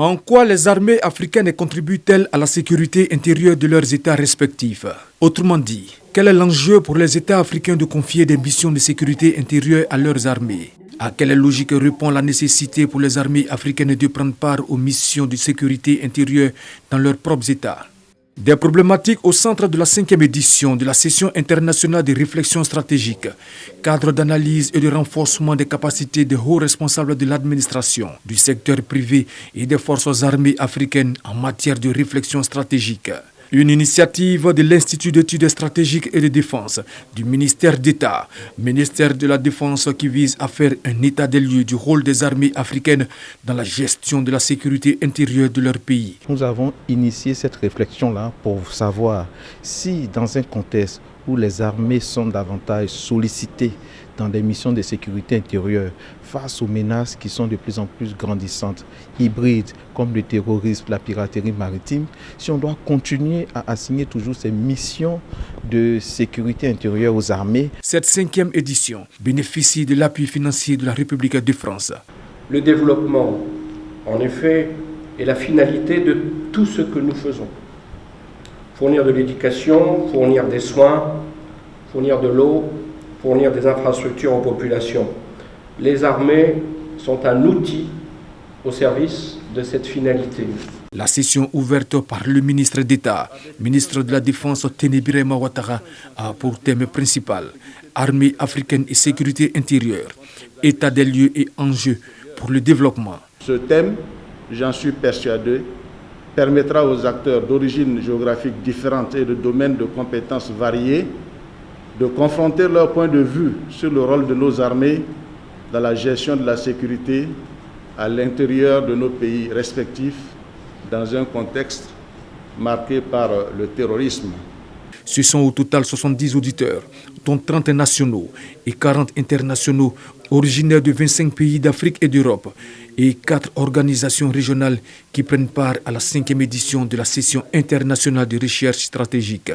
En quoi les armées africaines contribuent-elles à la sécurité intérieure de leurs États respectifs? Autrement dit, quel est l'enjeu pour les États africains de confier des missions de sécurité intérieure à leurs armées? À quelle logique répond la nécessité pour les armées africaines de prendre part aux missions de sécurité intérieure dans leurs propres États? Des problématiques au centre de la 5e édition de la session internationale de réflexion stratégique, cadre d'analyse et de renforcement des capacités des hauts responsables de l'administration, du secteur privé et des forces armées africaines en matière de réflexion stratégique. Une initiative de l'Institut d'études stratégiques et de défense, du ministère d'État, ministère de la Défense qui vise à faire un état des lieux du rôle des armées africaines dans la gestion de la sécurité intérieure de leur pays. Nous avons initié cette réflexion-là pour savoir si dans un contexte où les armées sont davantage sollicitées dans des missions de sécurité intérieure face aux menaces qui sont de plus en plus grandissantes, hybrides comme le terrorisme, la piraterie maritime, si on doit continuer à assigner toujours ces missions de sécurité intérieure aux armées. Cette 5e édition bénéficie de l'appui financier de la République de France. Le développement, en effet, est la finalité de tout ce que nous faisons. Fournir de l'éducation, fournir des soins, fournir de l'eau, fournir des infrastructures aux populations. Les armées sont un outil au service de cette finalité. La session ouverte par le ministre d'État, ministre de la Défense Téné Birahima Ouattara, a pour thème principal Armée africaine et sécurité intérieure, état des lieux et enjeux pour le développement. Ce thème, j'en suis persuadé, permettra aux acteurs d'origines géographiques différentes et de domaines de compétences variés de confronter leur point de vue sur le rôle de nos armées dans la gestion de la sécurité à l'intérieur de nos pays respectifs dans un contexte marqué par le terrorisme. Ce sont au total 70 auditeurs, dont 30 nationaux et 40 internationaux originaires de 25 pays d'Afrique et d'Europe et 4 organisations régionales qui prennent part à la 5e édition de la session internationale de recherche stratégique.